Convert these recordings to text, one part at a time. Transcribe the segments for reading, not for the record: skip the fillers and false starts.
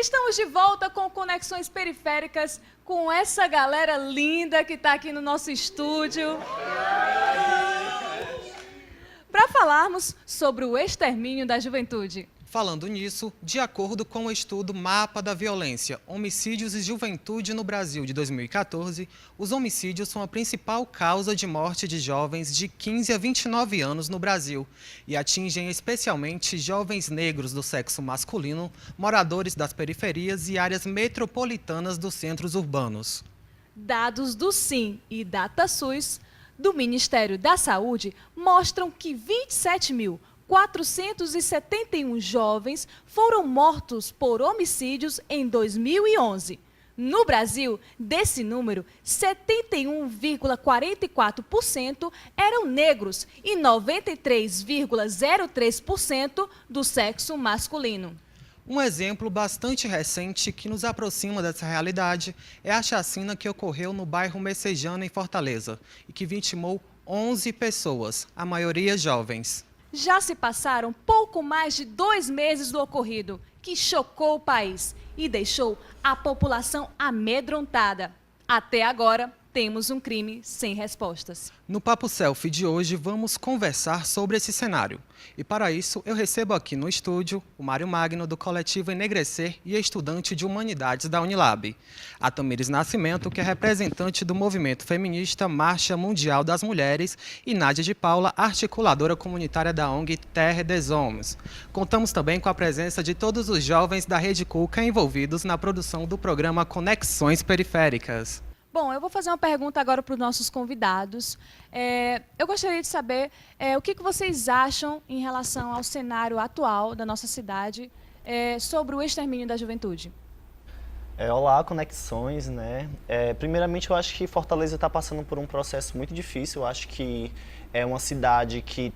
Estamos de volta com Conexões Periféricas, com essa galera linda que está aqui no nosso estúdio, para falarmos sobre o extermínio da juventude. Falando nisso, de acordo com o estudo Mapa da Violência, Homicídios e Juventude no Brasil de 2014, os homicídios são a principal causa de morte de jovens de 15 a 29 anos no Brasil e atingem especialmente jovens negros do sexo masculino, moradores das periferias e áreas metropolitanas dos centros urbanos. Dados do SIM e DataSUS do Ministério da Saúde mostram que 27.471 jovens foram mortos por homicídios em 2011. No Brasil, desse número, 71,44% eram negros e 93,03% do sexo masculino. Um exemplo bastante recente que nos aproxima dessa realidade é a chacina que ocorreu no bairro Messejana, em Fortaleza, e que vitimou 11 pessoas, a maioria jovens. Já se passaram pouco mais de 2 meses do ocorrido, que chocou o país e deixou a população amedrontada. Até agora, temos um crime sem respostas. No Papo Selfie de hoje, vamos conversar sobre esse cenário. E para isso, eu recebo aqui no estúdio o Mário Magno, do coletivo Enegrecer e estudante de Humanidades da Unilab. A Tamires Nascimento, que é representante do movimento feminista Marcha Mundial das Mulheres. E Nádia de Paula, articuladora comunitária da ONG Terre des Hommes. Contamos também com a presença de todos os jovens da Rede Cuca envolvidos na produção do programa Conexões Periféricas. Bom, eu vou fazer uma pergunta agora para os nossos convidados. Eu gostaria de saber o que vocês acham em relação ao cenário atual da nossa cidade sobre o extermínio da juventude. Olá, Conexões, né? Primeiramente, eu acho que Fortaleza está passando por um processo muito difícil. Eu acho que é uma cidade que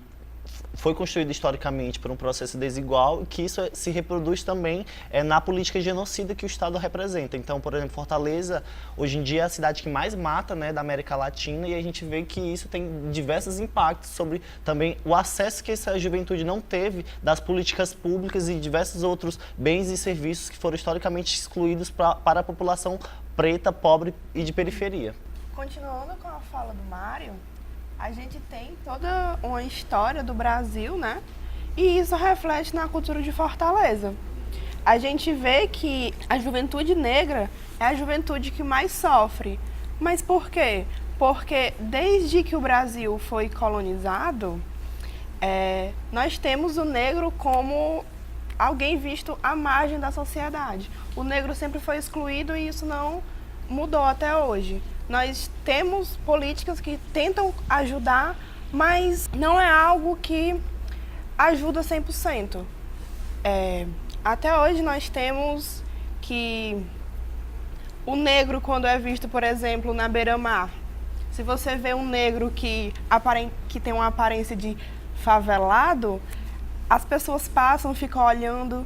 foi construída historicamente por um processo desigual e que isso se reproduz também na política genocida que o Estado representa. Então, por exemplo, Fortaleza, hoje em dia, é a cidade que mais mata, né, da América Latina, e a gente vê que isso tem diversos impactos sobre também o acesso que essa juventude não teve das políticas públicas e diversos outros bens e serviços que foram historicamente excluídos para a população preta, pobre e de periferia. Continuando com a fala do Mário, a gente tem toda uma história do Brasil, né? E isso reflete na cultura de Fortaleza. A gente vê que a juventude negra é a juventude que mais sofre. Mas por quê? Porque desde que o Brasil foi colonizado, nós temos o negro como alguém visto à margem da sociedade. O negro sempre foi excluído e isso não mudou até hoje. Nós temos políticas que tentam ajudar, mas não é algo que ajuda 100%. Até hoje nós temos que o negro, quando é visto, por exemplo, na beira-mar, se você vê um negro que tem uma aparência de favelado, as pessoas passam, ficam olhando.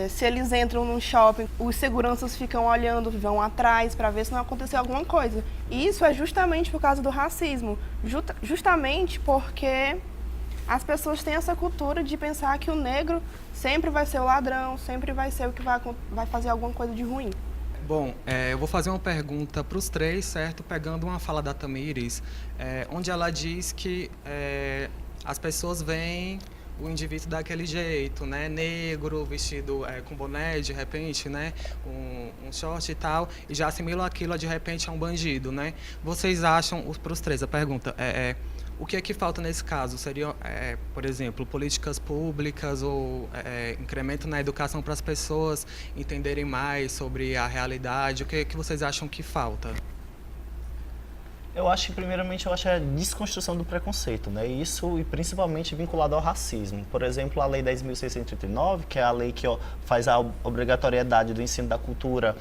Se eles entram num shopping, os seguranças ficam olhando, vão atrás para ver se não aconteceu alguma coisa. E isso é justamente por causa do racismo, justamente porque as pessoas têm essa cultura de pensar que o negro sempre vai ser o ladrão, sempre vai ser o que vai fazer alguma coisa de ruim. Bom, eu vou fazer uma pergunta para os três, certo? Pegando uma fala da Tamires, onde ela diz que as pessoas veem o indivíduo daquele jeito, né, negro, vestido com boné, de repente, né, um short e tal, e já assimilam aquilo, de repente, a um bandido, né? Vocês acham, para os três, a pergunta, o que é que falta nesse caso? Seria, por exemplo, políticas públicas ou incremento na educação para as pessoas entenderem mais sobre a realidade? O que é que vocês acham que falta? Eu acho que, primeiramente, a desconstrução do preconceito, né? Isso, e principalmente vinculado ao racismo. Por exemplo, a Lei 10.639, que é a lei que faz a obrigatoriedade do ensino da cultura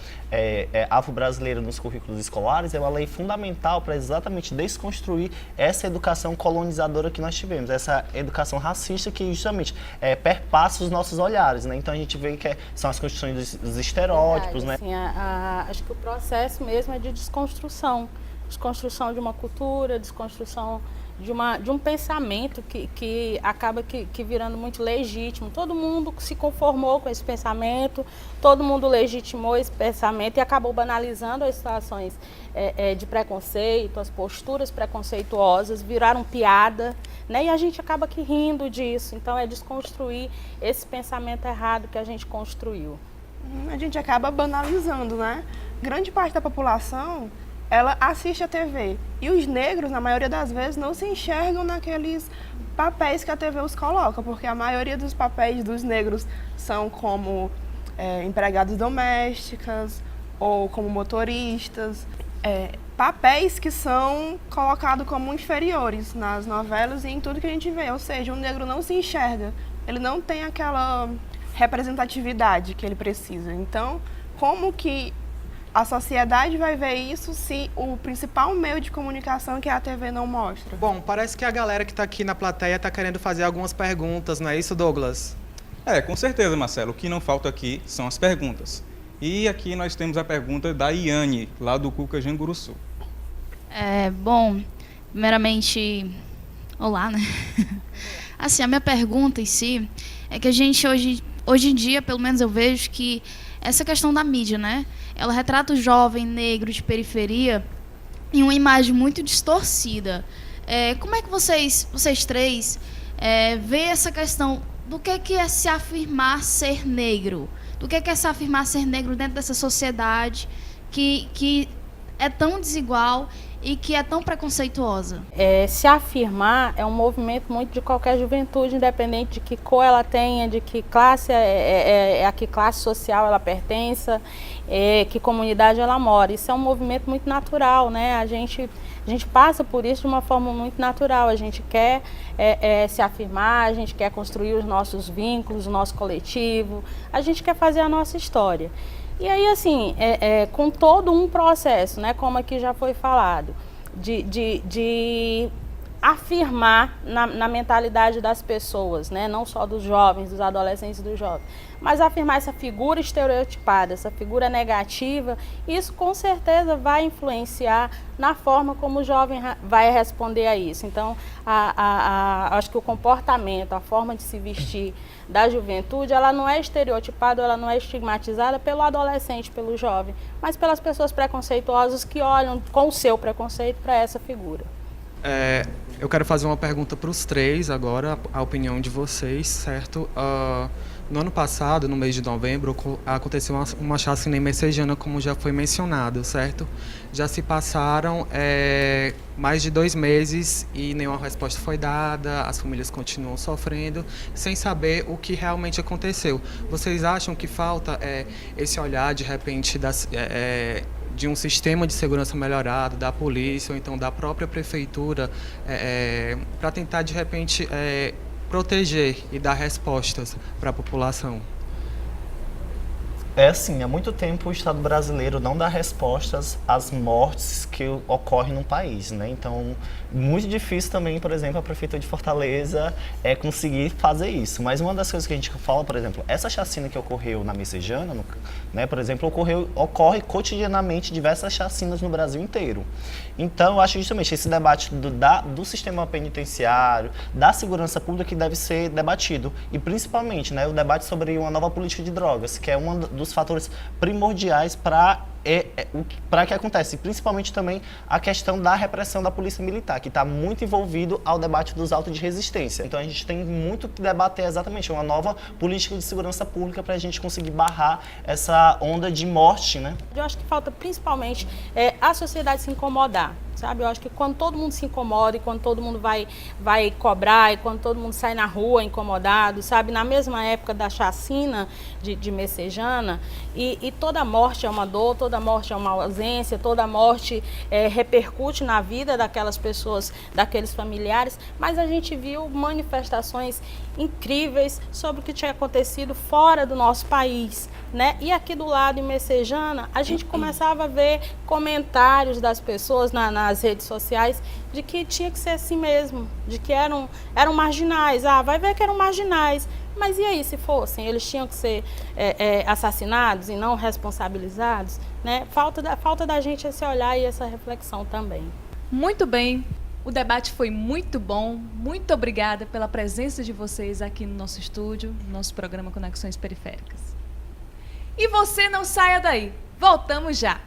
afro-brasileira nos currículos escolares, é uma lei fundamental para exatamente desconstruir essa educação colonizadora que nós tivemos, essa educação racista que, justamente, perpassa os nossos olhares, né? Então, a gente vê que são as construções dos estereótipos, verdade, né? Assim, acho que o processo mesmo é de desconstrução de uma cultura, desconstrução de um pensamento que acaba que virando muito legítimo. Todo mundo se conformou com esse pensamento, todo mundo legitimou esse pensamento e acabou banalizando as situações de preconceito, as posturas preconceituosas viraram piada, né? E a gente acaba aqui rindo disso. Então é desconstruir esse pensamento errado que a gente construiu. A gente acaba banalizando, né? Grande parte da população, ela assiste a TV. E os negros, na maioria das vezes, não se enxergam naqueles papéis que a TV os coloca, porque a maioria dos papéis dos negros são como empregadas domésticas ou como motoristas. Papéis que são colocados como inferiores nas novelas e em tudo que a gente vê. Ou seja, o negro não se enxerga, ele não tem aquela representatividade que ele precisa. Então, como que a sociedade vai ver isso se o principal meio de comunicação, que é a TV, não mostra? Bom, parece que a galera que está aqui na plateia está querendo fazer algumas perguntas, não é isso, Douglas? Com certeza, Marcelo. O que não falta aqui são as perguntas. E aqui nós temos a pergunta da Iane, lá do Cuca Janguruçu. Bom, primeiramente, olá, né? Assim, a minha pergunta em si é que a gente hoje em dia, pelo menos eu vejo que essa questão da mídia, né? Ela retrata o jovem negro de periferia em uma imagem muito distorcida. Como é que vocês três veem essa questão do que é se afirmar ser negro? Do que é se afirmar ser negro dentro dessa sociedade que é tão desigual e que é tão preconceituosa? Se afirmar é um movimento muito de qualquer juventude, independente de que cor ela tenha, de que classe a que classe social ela pertença, que comunidade ela mora. Isso é um movimento muito natural, né? A gente passa por isso de uma forma muito natural. A gente quer se afirmar, a gente quer construir os nossos vínculos, o nosso coletivo, a gente quer fazer a nossa história. E aí, assim, com todo um processo, né, como aqui já foi falado, de afirmar na mentalidade das pessoas, né, não só dos jovens, dos adolescentes e dos jovens, mas afirmar essa figura estereotipada, essa figura negativa, isso com certeza vai influenciar na forma como o jovem vai responder a isso. Então, acho que o comportamento, a forma de se vestir da juventude, ela não é estereotipada, ela não é estigmatizada pelo adolescente, pelo jovem, mas pelas pessoas preconceituosas que olham com o seu preconceito para essa figura. Eu quero fazer uma pergunta para os três agora, a opinião de vocês, certo? No ano passado, no mês de novembro, aconteceu uma chacina em Messejana, como já foi mencionado, certo? Já se passaram mais de 2 meses e nenhuma resposta foi dada, as famílias continuam sofrendo, sem saber o que realmente aconteceu. Vocês acham que falta esse olhar, de repente, de um sistema de segurança melhorado, da polícia ou então da própria prefeitura, para tentar, de repente, proteger e dar respostas para a população? Assim, há muito tempo o Estado brasileiro não dá respostas às mortes que ocorrem no país, né? Então, muito difícil também, por exemplo, a Prefeitura de Fortaleza conseguir fazer isso. Mas uma das coisas que a gente fala, por exemplo, essa chacina que ocorreu na Messejana, né, por exemplo, ocorre cotidianamente diversas chacinas no Brasil inteiro. Então, eu acho justamente esse debate do sistema penitenciário, da segurança pública, que deve ser debatido. E, principalmente, né, o debate sobre uma nova política de drogas, que é um dos fatores primordiais para que acontece, principalmente também a questão da repressão da polícia militar, que está muito envolvido ao debate dos autos de resistência. Então a gente tem muito que debater exatamente uma nova política de segurança pública para a gente conseguir barrar essa onda de morte, né? Eu acho que falta principalmente a sociedade se incomodar. Sabe? Eu acho que quando todo mundo se incomoda e quando todo mundo vai cobrar e quando todo mundo sai na rua incomodado, sabe? Na mesma época da chacina de Messejana, e toda morte é uma dor, toda morte é uma ausência, toda morte repercute na vida daquelas pessoas, daqueles familiares, mas a gente viu manifestações incríveis sobre o que tinha acontecido fora do nosso país, né? E aqui do lado, em Messejana, a gente começava a ver comentários das pessoas nas redes sociais de que tinha que ser assim mesmo, de que eram marginais. Vai ver que eram marginais. Mas e aí, se fossem? Eles tinham que ser assassinados e não responsabilizados, né? Falta da gente esse olhar e essa reflexão também. Muito bem. O debate foi muito bom. Muito obrigada pela presença de vocês aqui no nosso estúdio, no nosso programa Conexões Periféricas. E você não saia daí. Voltamos já.